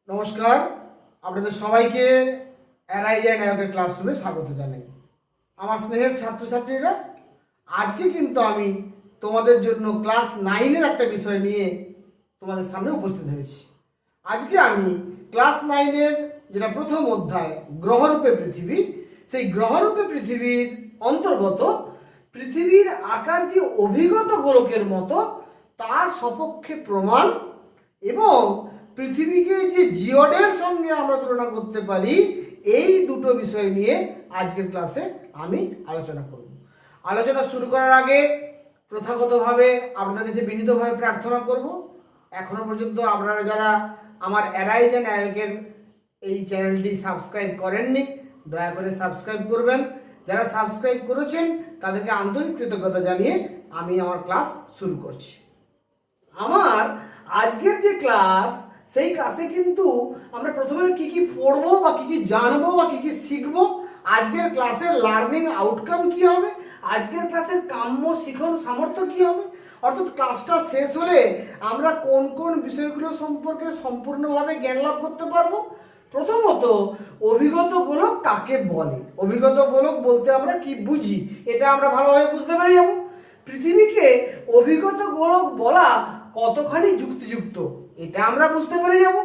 নমস্কার, আপনাদের সবাইকে এনআইজি নায়কের ক্লাসরুমে স্বাগত জানাই। আমার স্নেহের ছাত্রছাত্রীরা, আজকে কিন্তু আমি তোমাদের জন্য ক্লাস 9-এর একটা বিষয় নিয়ে তোমাদের সামনে উপস্থিত হয়েছি। আজকে আমি ক্লাস 9-এর যেটা প্রথম অধ্যায় গ্রহরূপে পৃথিবী, সেই গ্রহরূপে পৃথিবীর অন্তর্গত পৃথিবীর আকার যে অভিগত গোলকের মতো তার সপক্ষে প্রমাণ এবং পৃথিবীকে যে জিওডের সঙ্গে আমরা তুলনা করতে পারি, এই দুটো বিষয় নিয়ে আজকের ক্লাসে আমি আলোচনা করব। আলোচনা শুরু করার আগে প্রথাগতভাবে আপনাদের কাছে বিনীতভাবে প্রার্থনা করব, এখনো পর্যন্ত আপনারা যারা আমার এনআইজি নায়কের এই চ্যানেলটি সাবস্ক্রাইব করেননি, দয়া করে সাবস্ক্রাইব করবেন। যারা সাবস্ক্রাইব করেছেন তাদেরকে আন্তরিক কৃতজ্ঞতা জানিয়ে আমি আমার ক্লাস শুরু করছি। আমার আজকের যে ক্লাস, সেই ক্লাসে কিন্তু আমরা প্রথমে কি কি পড়বো বা কি কি জানবো বা কি কি শিখবো, আজকের ক্লাসের লার্নিং আউটকাম কি হবে, আজকের ক্লাসের কাম্য শিখন সামর্থ্য কি হবে, অর্থাৎ ক্লাসটা শেষ হলে আমরা কোন কোন বিষয়গুলো সম্পর্কে সম্পূর্ণভাবে জ্ঞান লাভ করতে পারবো। প্রথমত, অভিগত গোলক কাকে বলে, অভিগত গোলক বলতে আমরা কি বুঝি, এটা আমরা ভালোভাবে বুঝতে পেরে যাবো। পৃথিবীকে অভিগত গোলক বলা কতখানি যুক্তিযুক্ত, এটা আমরা বুঝতে পেরে যাব।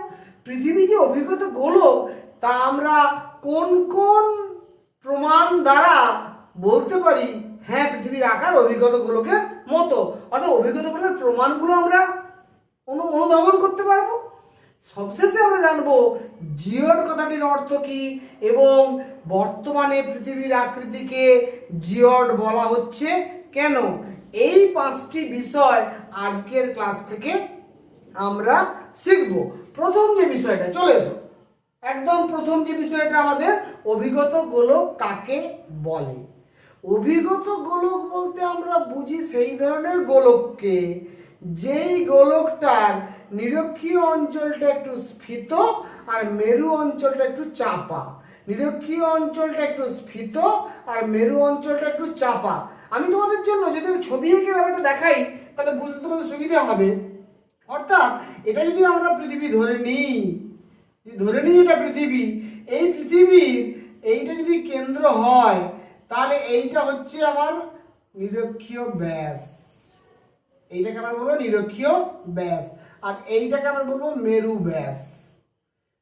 পৃথিবী যে অভিগত গোলক তা আমরা কোন কোন প্রমাণ দ্বারা বলতে পারি হ্যাঁ পৃথিবীর আকার অভিগত গোলকের মতো, অর্থাৎ অভিগত গোলকের প্রমাণগুলো আমরা অনুধাবন করতে পারবো। সবশেষে আমরা জানবো জিওড কথাটির অর্থ কি এবং বর্তমানে পৃথিবীর আকৃতিকে জিওড বলা হচ্ছে কেন। এই 5টি বিষয় আজকের ক্লাস থেকে আমরা শিখব। প্রথম যে বিষয়টা, চলে এসো, একদম প্রথম যে বিষয়টা আমাদের অভিগত গোলক কাকে বলে। অভিগত গোলক বলতে আমরা বুঝি সেই ধরনের গোলককে যেই গোলকটার নিরক্ষীয় অঞ্চলটা একটু স্ফীত আর মেরু অঞ্চলটা একটু চাপা। নিরক্ষীয় অঞ্চলটা একটু স্ফীত আর মেরু অঞ্চলটা একটু চাপা। আমি তোমাদের জন্য যদি আমি ছবি এঁকে ব্যাপারটা দেখাই তাহলে বুঝতে তোমাদের সুবিধা হবে। অর্থাৎ এটা যদি আমরা পৃথিবী ধরে নিই এটা পৃথিবী, এই পৃথিবীর এইটা যদি কেন্দ্র হয় তাহলে এইটা হচ্ছে আমার নিরক্ষীয় ব্যাস, এইটাকে আমরা বলবো নিরক্ষীয় ব্যাস, আর এইটাকে আমরা বলবো মেরু ব্যাস।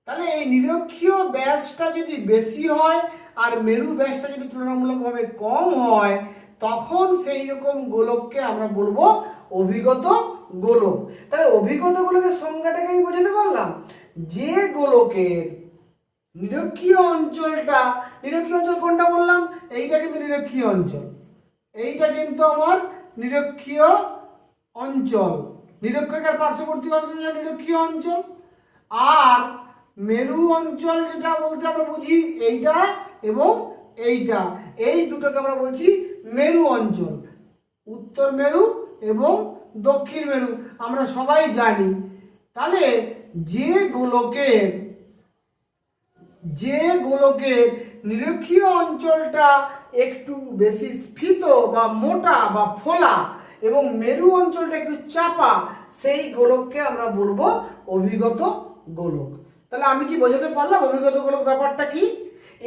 তাহলে এই নিরক্ষীয় ব্যাসটা যদি বেশি হয় আর মেরু ব্যাসটা যদি তুলনামূলকভাবে কম হয়, তখন সেই রকম গোলককে আমরা বলবো অভিগত গোলক। তাহলে অভিগত গোলকের সংজ্ঞাটাকে আমি বোঝাতে পারলাম, যে গোলকের নিরক্ষীয় অঞ্চলটা, নিরক্ষীয় অঞ্চল কোনটা বললাম, এইটা কিন্তু নিরক্ষীয় অঞ্চল, এইটা কিন্তু আমার নিরক্ষীয় অঞ্চল, নিরক্ষরেখার পার্শ্ববর্তী অঞ্চল নিরক্ষীয় অঞ্চল, আর মেরু অঞ্চল যেটা বলতে আমরা বুঝি এইটা এবং এইটা, এই দুটোকে আমরা বলছি মেরু অঞ্চল। উত্তর মেরু এবং দক্ষিণ মেরু আমরা সবাই জানি। তাহলে যে গোলকের নিরক্ষীয় অঞ্চলটা একটু বেশি স্ফীত বা মোটা বা ফোলা এবং মেরু অঞ্চলটা একটু চাপা, সেই গোলককে আমরা বলবো অভিগত গোলক। তাহলে আমি কি বোঝাতে পারলাম অভিগত গোলক ব্যাপারটা কি?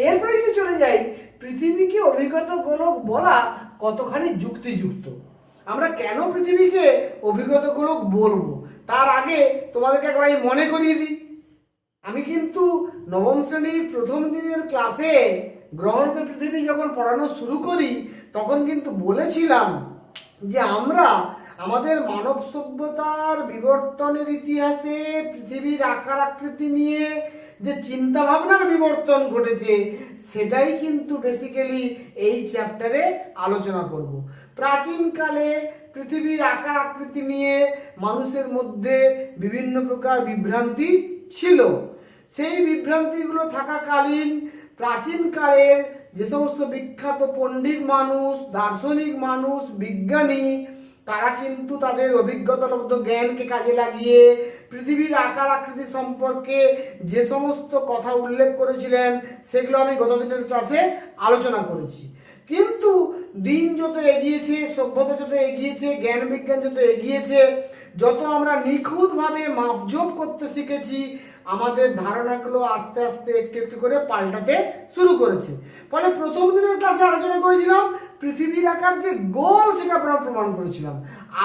এরপরে যদি চলে যাই, পৃথিবীকে অভিগত গোলক বলা কতখানি যুক্তিযুক্ত, আমরা কেন পৃথিবীকে অভিগত গোলক বলবো, তার আগে তোমাদেরকে একবার আমি মনে করিয়ে দিই। আমি কিন্তু নবম শ্রেণীর প্রথম দিনের ক্লাসে গ্রহরূপে পৃথিবী যখন পড়ানো শুরু করি তখন কিন্তু বলেছিলাম যে আমরা আমাদের মানব সভ্যতার বিবর্তনের ইতিহাসে পৃথিবীর আকার আকৃতি নিয়ে যে চিন্তা ভাবনার বিবর্তন ঘটেছে সেটাই কিন্তু বেসিক্যালি এই চ্যাপ্টারে আলোচনা করব। প্রাচীনকালে পৃথিবীর আকার আকৃতি নিয়ে মানুষের মধ্যে বিভিন্ন প্রকার বিভ্রান্তি ছিল। সেই বিভ্রান্তিগুলো থাকাকালীন প্রাচীনকালের যে সমস্ত বিখ্যাত পণ্ডিত মানুষ, দার্শনিক মানুষ, বিজ্ঞানী, তারা কিন্তু তাদের অভিজ্ঞতালব্ধ জ্ঞানকে কাজে লাগিয়ে পৃথিবীর আকার আকৃতি সম্পর্কে যে সমস্ত কথা উল্লেখ করেছিলেন সেগুলো আমি গত দিনের ক্লাসে আলোচনা করেছি। কিন্তু দিন যত এগিয়েছে, সভ্যতা যত এগিয়েছে, জ্ঞান বিজ্ঞান যত এগিয়েছে, যত আমরা নিখুঁতভাবে মাপজোপ করতে শিখেছি আমাদের ধারণাগুলো আস্তে আস্তে একটু একটু করে পাল্টাতে শুরু করেছে। ফলে প্রথম দিনের ক্লাসে আলোচনা করেছিলাম পৃথিবীর আকার যে গোল সেটা আমরা প্রমাণ করেছিলাম।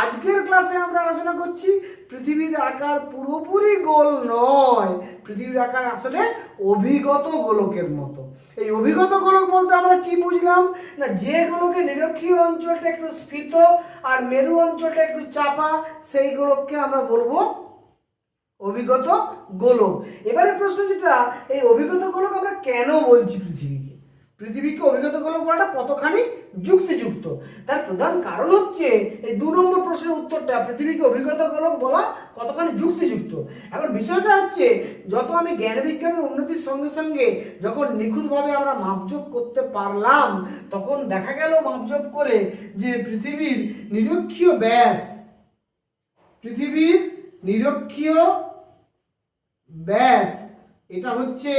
আজকের ক্লাসে আমরা আলোচনা করছি পৃথিবীর আকার পুরোপুরি গোল নয়, পৃথিবীর আকার আসলে অভিগত গোলকের মতো। এই অভিগত গোলক বলতে আমরা কি বুঝলাম না, যে গোলকে নিরক্ষীয় অঞ্চলটা একটু স্ফীত আর মেরু অঞ্চলটা একটু চাপা, সেই গোলককে আমরা বলবো অভিগত গোলক। এবারে প্রশ্ন যেটা, এই অভিগত গোলক আমরা কেন বলছি পৃথিবীকে অভিগত গোলক বলাটা কতখানি যুক্তিযুক্ত? তার প্রধান কারণ হচ্ছে এই 2 নম্বর প্রশ্নের উত্তরটা, পৃথিবীকে অভিগত গোলক বলা কতখানি যুক্তিযুক্ত। এখন বিষয়টা হচ্ছে, যত আমি জ্ঞান বিজ্ঞানের উন্নতির সঙ্গে সঙ্গে যখন নিখুঁতভাবে আমরা মাপজোপ করতে পারলাম, তখন দেখা গেল মাপজোপ করে যে পৃথিবীর নিরক্ষীয় ব্যাস, পৃথিবীর নিরক্ষীয় ব্যাস এটা হচ্ছে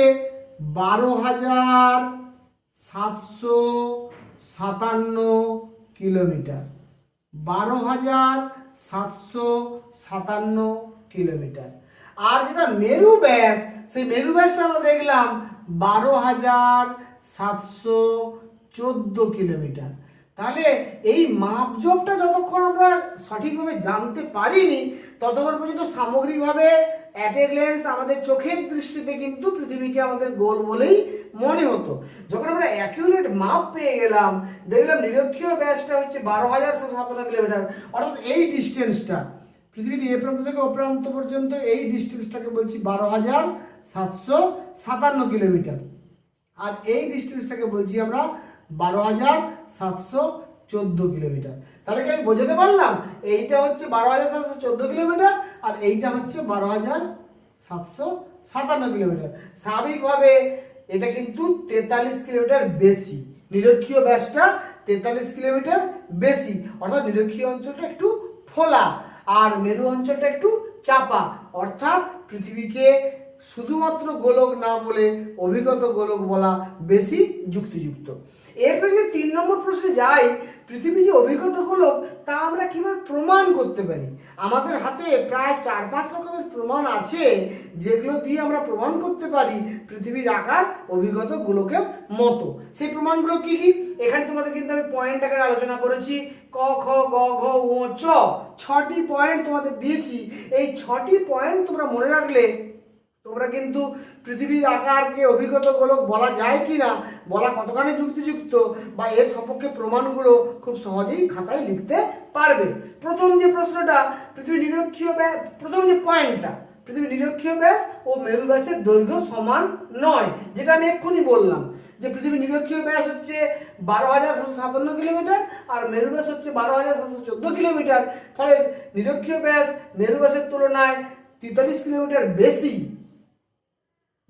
12,757 কিলোমিটার। 12,757 কিলোমিটার। আর যেটা মেরু ব্যাস, সেই মেরু ব্যাসটা আমরা দেখলাম 12,714 কিলোমিটার। তাহলে এই মাপজোপটা যতক্ষণ আমরা সঠিকভাবে জানতে পারিনি, ততক্ষণ পর্যন্ত সামগ্রিকভাবে অ্যাট এ গ্ল্যান্স আমাদের চোখের দৃষ্টিতে কিন্তু পৃথিবীকে আমাদের গোল বলেই মনে হতো। যখন আমরা অ্যাকিউরেট মাপ পেয়ে গেলাম, দেখলাম নিরক্ষীয় ব্যাসটা হচ্ছে 12,757 কিলোমিটার, অর্থাৎ এই ডিস্টেন্সটা পৃথিবীর এ প্রান্ত থেকে ও প্রান্ত পর্যন্ত, এই ডিস্টেন্সটাকে বলছি 12,757 কিলোমিটার। আর এই ডিস্টেন্সটাকে বলছি আমরা 12,714 কিলোমিটার। তাহলে কি আমি বোঝাতে পারলাম? এইটা হচ্ছে 12,714 কিলোমিটার আর এইটা হচ্ছে 12,757 কিলোমিটার। স্বাভাবিকভাবে এটা কিন্তু 43 কিলোমিটার বেশি, নিরক্ষীয় ব্যাসটা 43 কিলোমিটার বেশি, অর্থাৎ নিরক্ষীয় অঞ্চলটা একটু ফোলা আর মেরু অঞ্চলটা একটু চাপা, অর্থাৎ পৃথিবীকে শুধুমাত্র গোলক না বলে অভিগত গোলক বলা বেশি যুক্তিযুক্ত। এরপরে যদি 3 নম্বর প্রশ্নে যাই, পৃথিবী যে অভিগত গোলক তা আমরা কিভাবে প্রমাণ করতে পারি? আমাদের হাতে প্রায় 4-5 রকমের প্রমাণ আছে, যেগুলো দিয়ে আমরা প্রমাণ করতে পারি পৃথিবীর আকার অভিগত গোলকের মতো। সেই প্রমাণগুলো কি কি? এখানে তোমাদের কিন্তু আমি পয়েন্ট আকারে আলোচনা করেছি, ক খ গ ঘ ও চ, 6টি পয়েন্ট তোমাদের দিয়েছি। এই 6টি পয়েন্ট তোমরা মনে রাখলে তোমরা কিন্তু পৃথিবীর আকারকে অভিগত গোলক বলা যায় কিনা, বলা কতখানি যুক্তিযুক্ত, বা এর সপক্ষে প্রমাণগুলো খুব সহজেই খাতায় লিখতে পারবে। প্রথম যে প্রশ্নটা, পৃথিবীর নিরক্ষীয় ব্যাস, প্রথম যে পয়েন্টটা, পৃথিবীর নিরক্ষীয় ব্যাস ও মেরু ব্যাসের দৈর্ঘ্য সমান নয়, যেটা আমি এক্ষুনি বললাম যে পৃথিবীর নিরক্ষীয় ব্যাস হচ্ছে 12,757 কিলোমিটার আর মেরু ব্যাস হচ্ছে 12,714 কিলোমিটার। ফলে নিরক্ষীয় ব্যাস মেরু ব্যাসের তুলনায় 43 কিলোমিটার বেশি।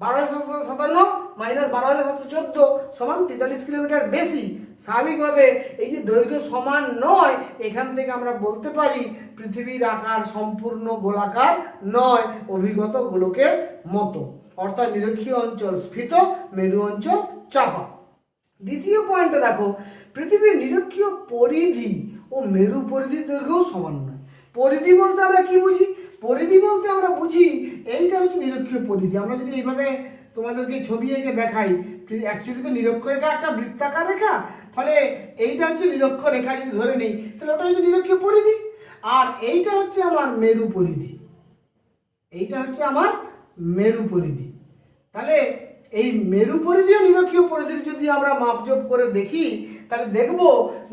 12,757 মাইনাস 12,714 সমান 43 কিলোমিটার বেশি। স্বাভাবিকভাবে এই যে দৈর্ঘ্য সমান নয়, এখান থেকে আমরা বলতে পারি পৃথিবীর আকার সম্পূর্ণ গোলাকার নয়, অভিগত গোলকের মতো, অর্থাৎ নিরক্ষীয় অঞ্চল স্ফীত, মেরু অঞ্চল চাপা। দ্বিতীয় পয়েন্টে দেখো, পৃথিবীর নিরক্ষীয় পরিধি ও মেরু পরিধির দৈর্ঘ্য সমান নয়। পরিধি বলতে আমরা কি বুঝি? পরিধি বলতে আমরা বুঝি এইটা হচ্ছে নিরক্ষীয় পরিধি। আমরা যদি এইভাবে তোমাদেরকে ছবি এঁকে দেখাই, অ্যাকচুয়ালি তো নিরক্ষরেখা একটা বৃত্তাকার রেখা, ফলে এইটা হচ্ছে নিরক্ষরেখা যদি ধরে নিই, তাহলে ওটা হচ্ছে নিরক্ষীয় পরিধি। আর এইটা হচ্ছে আমার মেরু পরিধি, এইটা হচ্ছে আমার মেরু পরিধি। তাহলে এই মেরু পরিধি ও নিরক্ষীয় পরিধির যদি আমরা মাপজোপ করে দেখি, তাহলে দেখব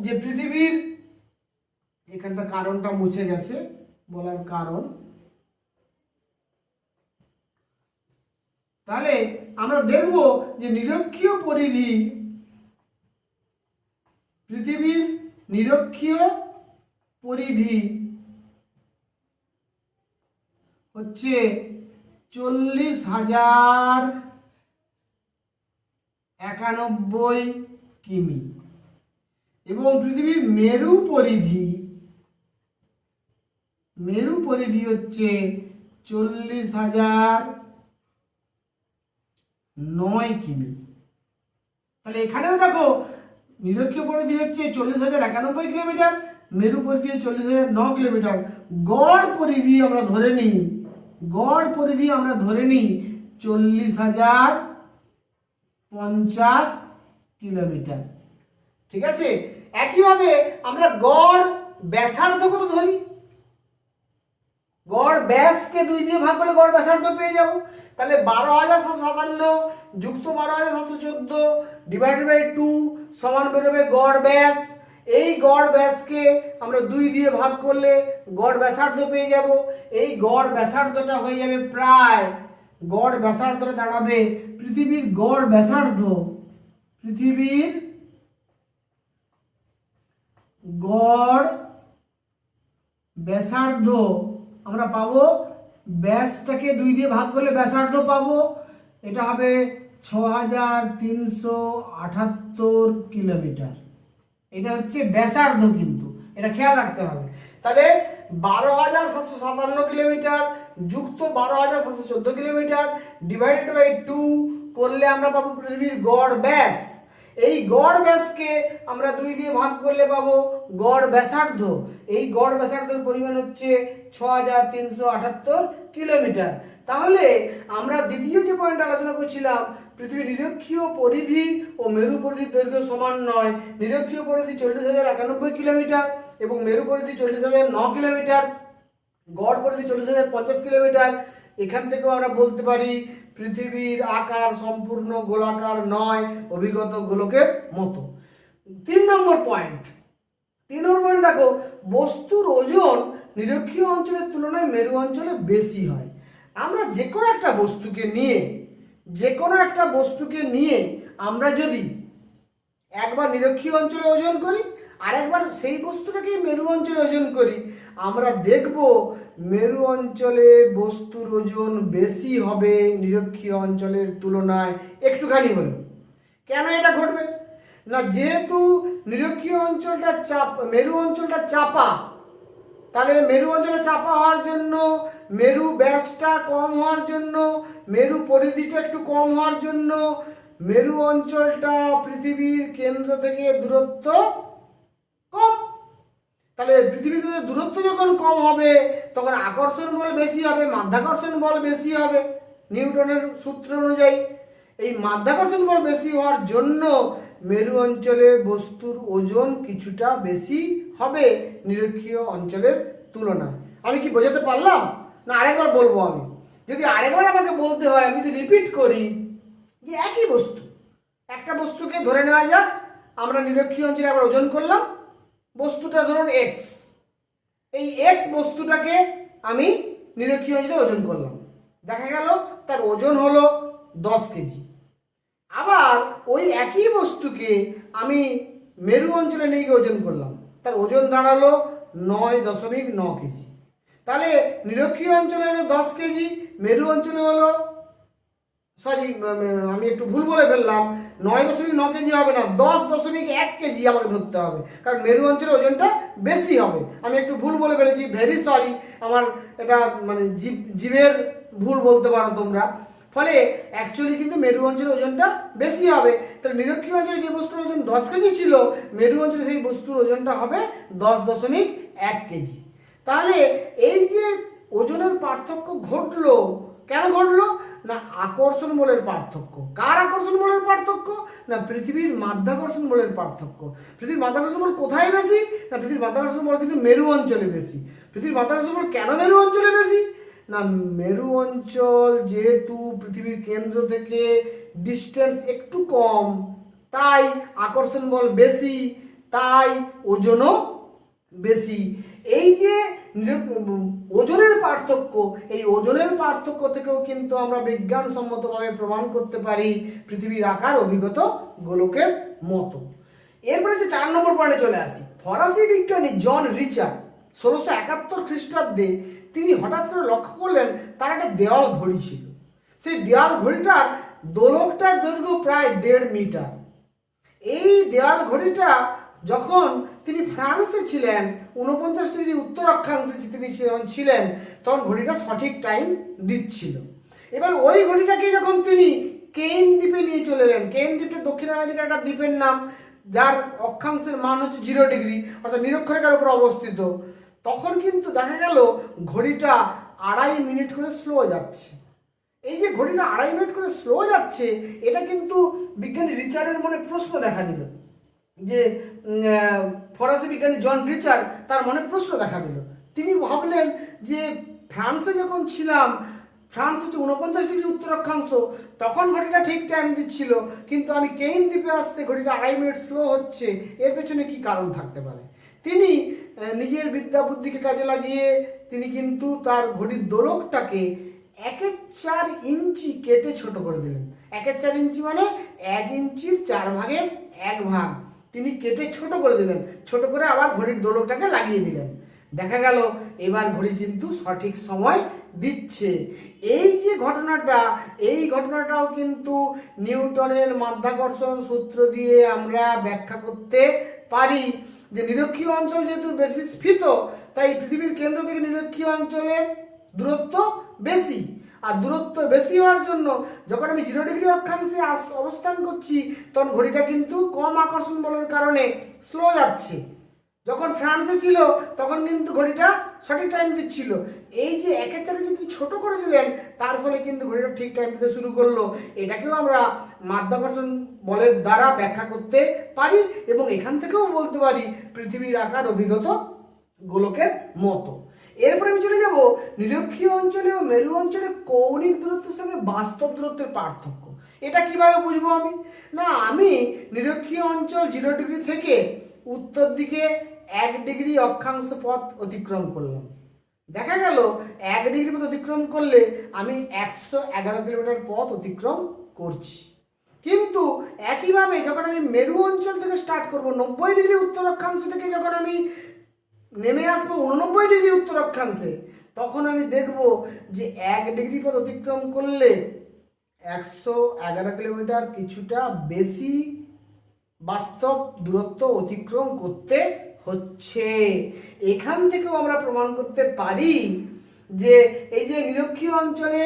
যে পৃথিবীর, এখানটা কারণটা মুছে গেছে বলার কারণ, তাহলে আমরা দেখব যে নিরক্ষীয় পরিধি, পৃথিবীর নিরক্ষীয় পরিধি হচ্ছে 40,091 কিমি এবং পৃথিবীর মেরু পরিধি হচ্ছে 40,009 কিমি। তাহলে এখানেও দেখো নিরক্ষীয় পরিধি হচ্ছে 40,091 কিলোমিটার, মেরু পরিধি 40,009 কিলোমিটার। গড় পরিধি আমরা ধরে নিই, গড় পরিধি আমরা ধরে নিই 40,050 কিলোমিটার। ঠিক আছে, একইভাবে আমরা গড় ব্যাসার্ধ কত ধরি, গড় ব্যাসকে 2 দিয়ে ভাগ করলে গড় ব্যাসার্ধ পেয়ে যাব। তাহলে 12,757 যুক্ত 12,714 ডিভাইডেড বাই 2 সমান বেরোবে গড় ব্যাস। এই গড় ব্যাসকে আমরা 2 দিয়ে ভাগ করলে গড় ব্যাসার্ধ পেয়ে যাব। এই গড় ব্যাসার্ধটা হয়ে যাবে প্রায়, গড় ব্যাসার্ধটা দাঁড়াবে পৃথিবীর গড় ব্যাসার্ধ, পৃথিবীর গড় ব্যাসার্ধ আমরা পাবো, ব্যাসটাকে 2 দিয়ে ভাগ করলে ব্যাসার্ধ পাবো, এটা হবে 6,378 কিলোমিটার। এটা হচ্ছে ব্যাসার্ধ, কিন্তু এটা খেয়াল রাখতে হবে। তাহলে 12,757 কিলোমিটার যুক্ত 12,714 কিলোমিটার ডিভাইডেড বাই 2 করলে আমরা পাবো পৃথিবীর গড় ব্যাস। এই গড় ব্যাসকে আমরা 2 দিয়ে ভাগ করলে পাবো গড় ব্যাসার্ধ। এই গড় ব্যাসার্ধের পরিমাণ হচ্ছে 6,378 কিলোমিটার। তাহলে আমরা দ্বিতীয় যে পয়েন্ট আলোচনা করছিলাম, পৃথিবীর নিরক্ষীয় পরিধি ও মেরু পরিধির দৈর্ঘ্য সমান নয়। নিরক্ষীয় পরিধি 40,091 কিলোমিটার এবং মেরু পরিধি 40,009 কিলোমিটার, গড় পরিধি 40,050 কিলোমিটার। এখান থেকেও আমরা বলতে পারি পৃথিবীর আকার সম্পূর্ণ গোলাকার নয়, অভিগত গোলকের মতো। 3 নম্বর পয়েন্ট দেখো, বস্তুর ওজন নিরক্ষীয় অঞ্চলের তুলনায় মেরু অঞ্চলে বেশি হয়। আমরা যে কোনো একটা বস্তুকে নিয়ে আমরা যদি একবার নিরক্ষীয় অঞ্চলে ওজন করি আর একবার সেই বস্তুটাকে মেরু অঞ্চলে ওজন করি, আমরা দেখব মেরু অঞ্চলে বস্তুর ওজন বেশি হবে নিরক্ষীয় অঞ্চলের তুলনায় একটুখানি হলেও। কেন এটা ঘটবে না, যেহেতু নিরক্ষীয় অঞ্চলটা মেরু অঞ্চলটা চাপা, তাহলে মেরু অঞ্চলে চাপা হওয়ার জন্য, মেরু ব্যাসটা কম হওয়ার জন্য, মেরু পরিধিটা একটু কম হওয়ার জন্য মেরু অঞ্চলটা পৃথিবীর কেন্দ্র থেকে দূরত্ব কম। তাহলে পৃথিবীর দূরত্ব যখন কম হবে তখন আকর্ষণ বল বেশি হবে, মাধ্যাকর্ষণ বল বেশি হবে নিউটনের সূত্র অনুযায়ী। এই মাধ্যাকর্ষণ বল বেশি হওয়ার জন্য মেরু অঞ্চলে বস্তুর ওজন কিছুটা বেশি হবে নিরক্ষীয় অঞ্চলের তুলনায়। আমি কি বোঝাতে পারলাম না আরেকবার বলবো? আমি যদি আরেকবার আমাকে বলতে হয়, আমি যদি রিপিট করি যে একই বস্তু, একটা বস্তুকে ধরে নেওয়া যাক আমরা নিরক্ষীয় অঞ্চলে আবার ওজন করলাম, বস্তুটা ধরুন এক্স, এই এক্স বস্তুটাকে আমি নিরক্ষীয় অঞ্চলে ওজন করলাম, দেখা গেল তার ওজন হলো 10 কেজি। আবার ওই একই বস্তুকে আমি মেরু অঞ্চলে নিয়ে গিয়ে ওজন করলাম, তার ওজন দাঁড়ালো 9.9 কেজি। তাহলে নিরক্ষীয় অঞ্চলে হলো 10 কেজি, মেরু অঞ্চলে হলো, আমি একটু ভুল বলে ফেললাম, 9.9 কেজি হবে না, 10.1 কেজি আমাকে ধরতে হবে, কারণ মেরু অঞ্চলে ওজনটা বেশি হবে। আমি একটু ভুল বলে ফেলেছি, ভেরি সরি, আমার এটা মানে জীবের ভুল বলতে পারো তোমরা। ফলে অ্যাকচুয়ালি কিন্তু মেরু অঞ্চলের ওজনটা বেশি হবে। তাহলে নিরক্ষীয় অঞ্চলে যে বস্তুর ওজন 10 কেজি ছিল, মেরু অঞ্চলে সেই বস্তুর ওজনটা হবে 10.1 কেজি। তাহলে এই যে ওজনের পার্থক্য ঘটলো, কেন ঘটলো না আকর্ষণ বলের পার্থক্য। কার আকর্ষণ বলের পার্থক্য না পৃথিবীর মাধ্যাকর্ষণ বলের পার্থক্য। পৃথিবীর মাধ্যাকর্ষণ বল কোথায় বেশি না পৃথিবীর মাধ্যাকর্ষণ বল কিন্তু মেরু অঞ্চলে বেশি। পৃথিবীর মাধ্যাকর্ষণ বল কেন মেরু অঞ্চলে বেশি না মেরু অঞ্চল যেহেতু পৃথিবীর কেন্দ্র থেকে ডিস্টেন্স একটু কম, তাই আকর্ষণ বল বেশি, তাই ওজনও বেশি। এই যে ওজনের পার্থক্য, এই ওজনের পার্থক্য থেকেও কিন্তু আমরা বিজ্ঞানসম্মতভাবে প্রমাণ করতে পারি পৃথিবীর আকার অভিগত গোলকের মতো। এরপরে যে 4 নম্বর পয়েন্টে চলে আসি, ফরাসি বিজ্ঞানী জন রিচার্ড 1671 খ্রিস্টাব্দে তিনি হঠাৎ করে লক্ষ্য করলেন তার একটা দেওয়াল ঘড়ি ছিল। সেই দেওয়াল ঘড়িটার দোলকটার দৈর্ঘ্য প্রায় 1.5 মিটার। এই দেওয়াল ঘড়িটা যখন তিনি ফ্রান্সে ছিলেন, 49 ডিগ্রি উত্তর অক্ষাংশে তিনি ছিলেন, তখন ঘড়িটা সঠিক টাইম দিচ্ছিল। এবার ওই ঘড়িটাকে যখন তিনি কেইন দ্বীপে নিয়ে চলে এলেন, কেইন দ্বীপটা দক্ষিণ আমেরিকার একটা দ্বীপের নাম, যার অক্ষাংশের মান হচ্ছে 0 ডিগ্রি, অর্থাৎ নিরক্ষরেখার উপর অবস্থিত, তখন কিন্তু দেখা গেল ঘড়িটা 2.5 মিনিট করে স্লো যাচ্ছে। এই যে ঘড়িটা 2.5 মিনিট করে স্লো যাচ্ছে, এটা কিন্তু বিজ্ঞানী রিচার্ডের মনে প্রশ্ন দেখা দিল, যে ফরাসি বিজ্ঞানী জন রিচার্ড, তার মনে প্রশ্ন দেখা দিল। তিনি ভাবলেন যে ফ্রান্সে যখন ছিলাম, ফ্রান্স হচ্ছে 49 ডিগ্রি উত্তর অক্ষাংশ, তখন ঘড়িটা ঠিক টাইম দিচ্ছিল, কিন্তু আমি কেইন দ্বীপে আসতে ঘড়িটা 2.5 মিনিট স্লো হচ্ছে, এর পেছনে কি কারণ থাকতে পারে? তিনি নিজের বিদ্যা বুদ্ধিকে কাজে লাগিয়ে তিনি কিন্তু তার ঘড়ির দোলকটাকে 1/4 ইঞ্চি কেটে ছোট করে দিলেন। 1/4 ইঞ্চি মানে 1 ইঞ্চির 1/4 তিনি কেটে ছোট করে দিলেন। ছোট করে আবার ঘড়ির দোলকটাকে লাগিয়ে দিলেন। দেখা গেল এবার ঘড়ি কিন্তু সঠিক সময় দিচ্ছে। এই যে ঘটনাটা, এই ঘটনাটাও কিন্তু নিউটনের মাধ্যাকর্ষণ সূত্র দিয়ে আমরা ব্যাখ্যা করতে পারি, যে নিরক্ষীয় অঞ্চল যেহেতু বেশি স্ফীত, তাই পৃথিবীর কেন্দ্র থেকে নিরক্ষীয় অঞ্চলের দূরত্ব বেশি, আর দূরত্ব বেশি হওয়ার জন্য যখন আমি 0 ডিগ্রি অক্ষাংশে অবস্থান করছি, তখন ঘড়িটা কিন্তু কম আকর্ষণ বলের কারণে স্লো যাচ্ছে। যখন ফ্রান্সে ছিল তখন কিন্তু ঘড়িটা সঠিক টাইম দিচ্ছিল। এই যে 1/4 যদি ছোট করে দিলেন, তার ফলে কিন্তু ঘড়িটা ঠিক টাইম দিতে শুরু করলো। এটাকেও আমরা মাধ্যাকর্ষণ বলের দ্বারা ব্যাখ্যা করতে পারি, এবং এখান থেকেও বলতে পারি পৃথিবীর আকার অভিগত গোলকের মতো। এরপরে আমি চলে যাব নিরক্ষীয় অঞ্চলে ও মেরু অঞ্চলে কৌণিক দূরত্বের সঙ্গে বাস্তব দূরত্বের পার্থক্য। এটা কিভাবে বুঝবো আমি? না, আমি নিরক্ষীয় অঞ্চল 0 ডিগ্রি থেকে উত্তর দিকে 1 ডিগ্রি অক্ষাংশ পথ অতিক্রম করলাম। দেখা গেল 1 ডিগ্রি পথ অতিক্রম করলে আমি 111 কিলোমিটার পথ অতিক্রম করছি। কিন্তু একইভাবে যখন আমি মেরু অঞ্চল থেকে স্টার্ট করব, 90 ডিগ্রি উত্তর অক্ষাংশ থেকে যখন আমি নেমে আসবো 89 ডিগ্রি উত্তর অক্ষাংশে, তখন আমি দেখব যে 1 ডিগ্রি পথ অতিক্রম করলে 111 কিলোমিটার কিছুটা বেশি বাস্তব দূরত্ব অতিক্রম করতে হচ্ছে। এখান থেকেও আমরা প্রমাণ করতে পারি যে এই যে নিরক্ষীয় অঞ্চলে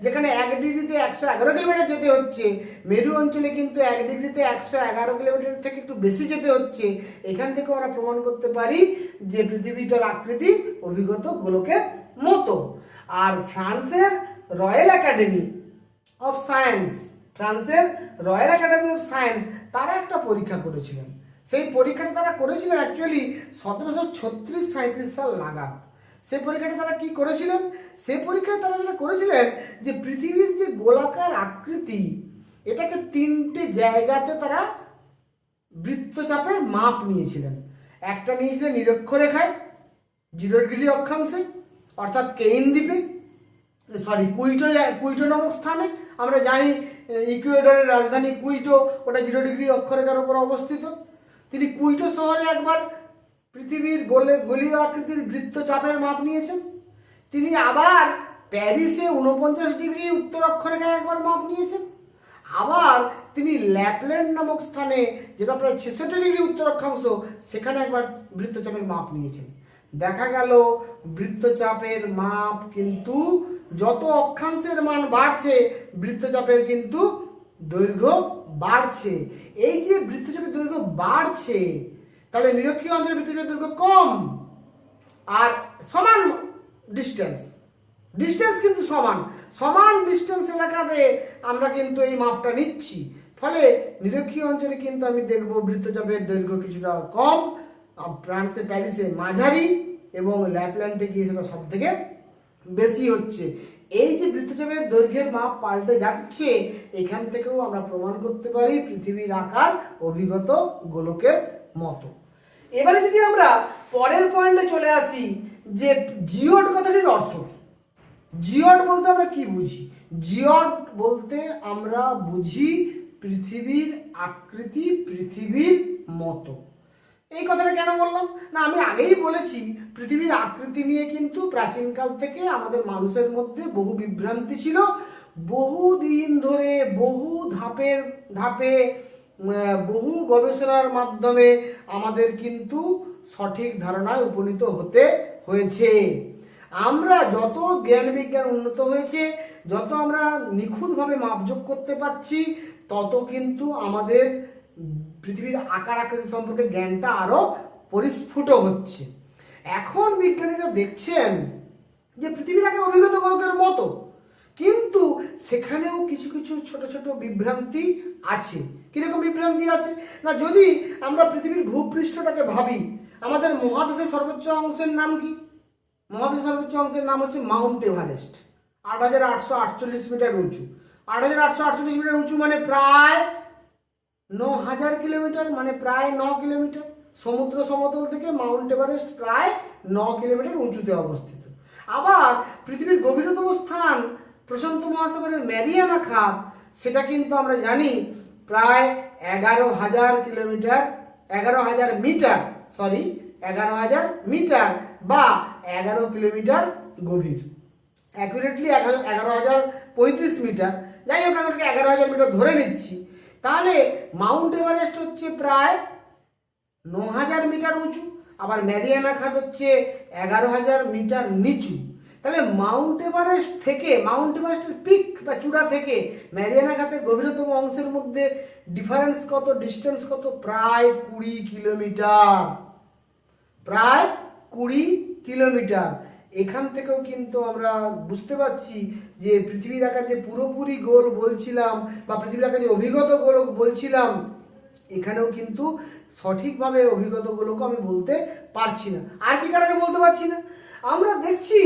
যেখানে 1 ডিগ্রিতে 111 কিলোমিটার যেতে হচ্ছে, মেরু অঞ্চলে কিন্তু 1 ডিগ্রিতে 111 কিলোমিটার থেকে একটু বেশি যেতে হচ্ছে। এখান থেকে আমরা প্রমাণ করতে পারি যে পৃথিবীটার আকৃতি অভিগত গোলকের মতো। আর ফ্রান্সের রয়্যাল একাডেমি অফ সায়েন্স, তারা একটা পরীক্ষা করেছিলেন। সেই পরীক্ষাটা তারা করেছিলেন অ্যাকচুয়ালি 1736-37 সাল নাগাদ। সেই পরীক্ষাটা তারা কি করেছিলেন? সেই পরীক্ষায় তারা যেটা করেছিলেন যে পৃথিবীর যে গোলাকার আকৃতি, এটাকে 3টে জায়গাতে তারা বৃত্তচাপের মাপ নিয়েছিলেন। একটা নিয়েছিলেন নিরক্ষরেখায় 0 ডিগ্রি অক্ষাংশে, অর্থাৎ কেইন দ্বীপে, কুইটো নামক স্থানে। আমরা জানি ইকুয়েডরের রাজধানী কুইটো, ওটা 0 ডিগ্রি অক্ষরেখার উপর অবস্থিত। তিনি কুইটো শহরে একবার পৃথিবীর গোলীয় আকৃতির বৃত্তচাপের মাপ নিয়েছেন। তিনি আবার প্যারিসে 49 ডিগ্রি উত্তর অক্ষরেখায় একবার মাপ নিয়েছেন। আবার তিনি ল্যাপল্যান্ড নামক স্থানে, যেটা প্রায় 66 ডিগ্রি উত্তর অক্ষাংশ, সেখানে একবার বৃত্তচাপের মাপ নিয়েছেন। দেখা গেল বৃত্তচাপের মাপ কিন্তু যত অক্ষাংশের মান বাড়ছে, বৃত্তচাপের কিন্তু দৈর্ঘ্য বাড়ছে। এই যে বৃত্তচাপের দৈর্ঘ্য বাড়ছে, তাহলে নিরক্ষীয় অঞ্চলের বৃত্তচাপের দৈর্ঘ্য কম আর সমান ডিস্টেন্স কিন্তু সমান ডিস্টেন্স এলাকাতে আমরা কিন্তু এই মাপটা নিচ্ছি। ফলে নিরক্ষীয় অঞ্চলে কিন্তু আমি দেখব বৃত্তচাপের দৈর্ঘ্য কিছুটা কম, ফ্রান্সে প্যারিসে মাঝারি, এবং ল্যাপল্যান্ডে গিয়ে সেটা সব থেকে বেশি হচ্ছে। এই যে বৃত্তচাপের দৈর্ঘ্যের মাপ পাল্টে যাচ্ছে, এখান থেকেও আমরা প্রমাণ করতে পারি পৃথিবীর আকার অভিগত গোলকের মতো। এবারে যদি আমরা পরের পয়েন্টে চলে আসি, যে জিওড কথাটির অর্থ কি? জিওড বলতে আমরা কি বুঝি? জিওড বলতে আমরা বুঝি পৃথিবীর আকৃতি পৃথিবীর মতো। এই কথাটা কেন বললাম? না, আমি আগেই বলেছি পৃথিবীর আকৃতি নিয়ে কিন্তু প্রাচীনকাল থেকে আমাদের মানুষের মধ্যে বহু বিভ্রান্তি ছিল। বহু দিন ধরে বহু ধাপে বহু গবেষণার মাধ্যমে আমাদের কিন্তু সঠিক ধারণায় উপনীত হতে হয়েছে। আমরা যত জ্ঞান বিজ্ঞান উন্নত হয়েছে, যত আমরা নিখুঁতভাবে মাপজোক করতে পারছি, তত কিন্তু আমাদের পৃথিবীর আকার আকৃতি সম্পর্কে জ্ঞানটা আরো পরিস্ফুট হচ্ছে। এখন বিজ্ঞানীরা দেখছেন যে পৃথিবীর আকার অভিগত গোলকের মতো, কিন্তু সেখানেও কিছু কিছু ছোট ছোট বিভ্রান্তি আছে। কিরকম বিভ্রান্তি আছে না, যদি আমরা পৃথিবীর ভূপৃষ্ঠটাকে ভাবি, আমাদের মহাদেশের সর্বোচ্চ অংশের নাম কি? মহাদেশের সর্বোচ্চ অংশের নাম হচ্ছে মাউন্ট এভারেস্ট, 8,848 মিটার উঁচু। 8,848 মিটার উঁচু মানে প্রায় 9,000 কিলোমিটার, মানে প্রায় 9 কিলোমিটার। সমুদ্র সমতল থেকে মাউন্ট এভারেস্ট প্রায় 9 কিলোমিটার উঁচুতে অবস্থিত। আবার পৃথিবীর গভীরতম স্থান প্রশান্ত মহাসাগরের ম্যারিয়ানা খাত, সেটা কিন্তু আমরা জানি প্রায় 11,000 কিলোমিটার, 11,000 মিটার, 11,000 মিটার বা 11 কিলোমিটার গভীর। অ্যাকুরেটলি 11,035 মিটার, যাই হোক আমরা 11,000 মিটার ধরে নিচ্ছি। তাহলে মাউন্ট এভারেস্ট হচ্ছে প্রায় 9,000 মিটার উঁচু, আবার ম্যারিয়ানা খাত হচ্ছে 11,000 মিটার নিচু। তাহলে মাউন্ট এভারেস্টের পিক বা চূড়া থেকে ম্যারিয়ানা খাতের গভীরতম অংশের মধ্যে ডিফারেন্স কত, ডিস্টেন্স কত? প্রায় 20 কিলোমিটার, প্রায় 20 কিলোমিটার। এখান থেকেও কিন্তু আমরা বুঝতে পারছি যে পৃথিবীর আকার যে পুরোপুরি গোল বলছিলাম বা পৃথিবীর আকার যে অভিগত গোলক বলছিলাম, এখানেও কিন্তু সঠিকভাবে অভিগত গোলক আমি বলতে পারছি না। আর কি কারণে বলতে পারছি না? আমরা দেখছি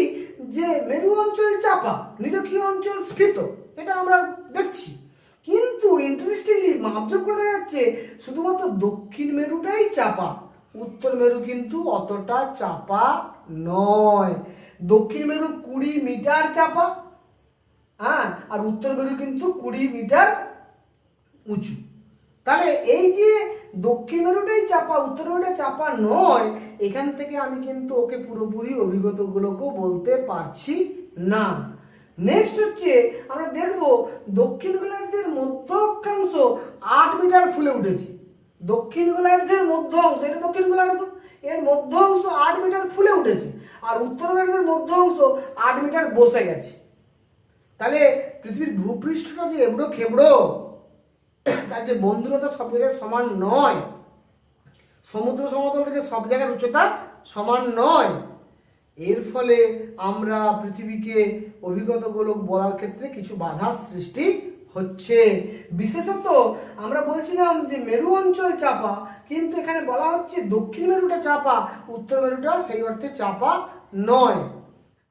যে মেরু অঞ্চল চাপা, নিরক্ষীয় অঞ্চল স্ফীত, এটা আমরা দেখছি, কিন্তু ইন্টারেস্টিংলি মাপজোক করে যাচ্ছে শুধুমাত্র দক্ষিণ মেরুটাই চাপা, উত্তর মেরু কিন্তু অতটা চাপা নয়। দক্ষিণ মেরু 20 মিটার চাপা, হ্যাঁ, আর উত্তর মেরু কিন্তু 20 মিটার উঁচু। তাহলে এই যে দক্ষিণ মেরুটাই চাপা, উত্তর মেরুটা চাপা নয়, এখান থেকে আমি কিন্তু ওকে পুরোপুরি অভিগত গোলকও বলতে পারছি না। নেক্সট হচ্ছে আমরা দেখব দক্ষিণ গোলার্ধের মধ্য অক্ষাংশ 8 মিটার ফুলে উঠেছে। দক্ষিণ গোলার্ধের মধ্য অংশ, এটা দক্ষিণ গোলার্ধ, এর মধ্য অংশ 8 মিটার ফুলে উঠেছে, আর উত্তর গোলার্ধের মধ্য অংশ 8 মিটার বসে গেছে। তাহলে পৃথিবীর ভূপৃষ্ঠটা যে এবড়ো খেবড়ো, তার যে বন্ধুরতা সব জায়গায় সমান নয়, সমুদ্র সমতল থেকে সব জায়গার উচ্চতা সমান নয়, এর ফলে আমরা পৃথিবীকে অভিগত গোলক বলার ক্ষেত্রে কিছু বাধার সৃষ্টি হচ্ছে। বিশেষত আমরা বলছিলাম যে মেরু অঞ্চল চাপা, কিন্তু এখানে বলা হচ্ছে দক্ষিণ মেরুটা চাপা, উত্তর মেরুটা সেই অর্থে চাপা নয়।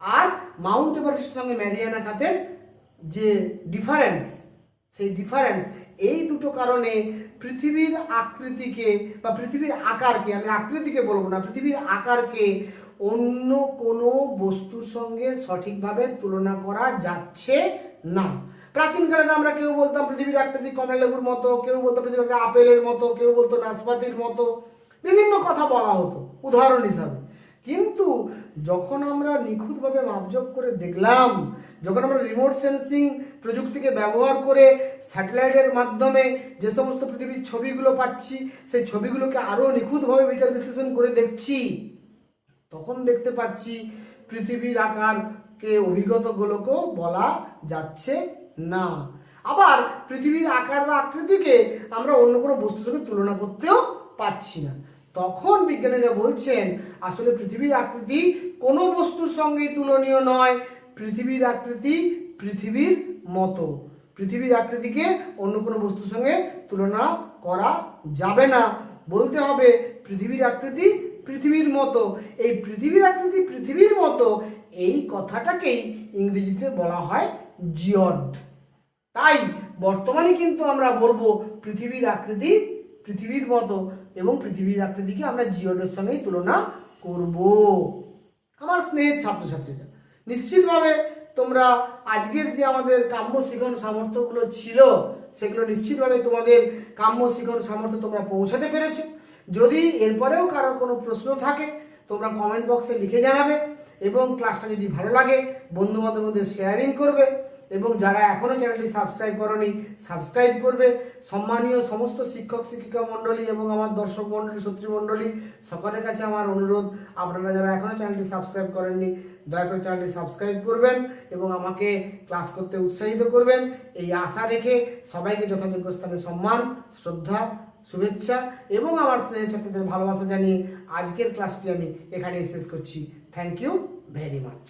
আর মাউন্ট এভারেস্টের সঙ্গে ম্যারিয়ানা খাতের যে ডিফারেন্স, সেই ডিফারেন্স, এই দুটো কারণে পৃথিবীর আকৃতিকে বা পৃথিবীর আকারকে, আমি আকৃতিকে বলবো না, পৃথিবীর আকারকে অন্য কোনো বস্তুর সঙ্গে সঠিকভাবে তুলনা করা যাচ্ছে না। প্রাচীনকালে আমরা কেউ বলতাম পৃথিবীর আকৃতি কমলা লেবুর মতো, কেউ বলতো পৃথিবীর আপেলের মতো, কেউ বলতো নাশপাতির মতো, বিভিন্ন কথা বলা হতো উদাহরণ হিসাবে। কিন্তু যখন আমরা নিখুঁতভাবে মাপজোক করে দেখলাম, যখন আমরা রিমোট সেন্সিং প্রযুক্তিকে ব্যবহার করে স্যাটেলাইটের মাধ্যমে যে সমস্ত পৃথিবীর ছবিগুলো পাচ্ছি, সেই ছবিগুলোকে আরও নিখুঁতভাবে বিচার বিশ্লেষণ করে দেখছি, তখন দেখতে পাচ্ছি পৃথিবীর আকারকে অভিগত গোলকও বলা যাচ্ছে না। আবার পৃথিবীর আকার বা আকৃতিকে আমরা অন্য কোনো বস্তুর সঙ্গে তুলনা করতেও পাচ্ছি না। তখন বিজ্ঞানীরা বলছেন আসলে পৃথিবীর আকৃতি কোনো বস্তুর সঙ্গেই তুলনীয় নয়, পৃথিবীর আকৃতি পৃথিবীর মতো, পৃথিবীর আকৃতিকে অন্য কোনো বস্তুর সঙ্গে তুলনা করা যাবে না, বলতে হবে পৃথিবীর আকৃতি পৃথিবীর মতো। এই পৃথিবীর আকৃতি পৃথিবীর মতো, এই কথাটাকেই ইংরেজিতে বলা হয় জিওড। তাই বর্তমানে কিন্তু আমরা বলবো পৃথিবীর আকৃতি পৃথিবীর মতো এবং পৃথিবীর আকৃতিকে আমরা জিওডের সঙ্গেই তুলনা করব। আমার স্নেহের ছাত্রছাত্রীরা, নিশ্চিতভাবে তোমরা আজকের যে আমাদের কাম্য শিখন সামর্থ্যগুলো ছিল, সেগুলো নিশ্চিতভাবে তোমাদের কাম্য শিখন সামর্থ্য তোমরা পৌঁছাতে পেরেছো। যদি এরপরেও কারো কোনো প্রশ্ন থাকে তোমরা কমেন্ট বক্সে লিখে জানাবে, এবং ক্লাসটা যদি ভালো লাগে বন্ধু বান্ধবের মধ্যে শেয়ারিং করবে, এবং যারা এখনও চ্যানেলটি সাবস্ক্রাইব করনি সাবস্ক্রাইব করবে। সম্মানীয় সমস্ত শিক্ষক শিক্ষিকা মণ্ডলী এবং আমার দর্শক মণ্ডলী, শত্রু মণ্ডলী, সকলের কাছে আমার অনুরোধ, আপনারা যারা এখনও চ্যানেলটি সাবস্ক্রাইব করেননি দয়া করে চ্যানেলটি সাবস্ক্রাইব করবেন এবং আমাকে ক্লাস করতে উৎসাহিত করবেন, এই আশা রেখে সবাইকে যথাযোগ্য স্থানে সম্মান, শ্রদ্ধা, শুভেচ্ছা এবং আমার স্নেহের ছাত্রীদের ভালোবাসা জানিয়ে আজকের ক্লাসটি আমি এখানেই শেষ করছি। Thank you very much.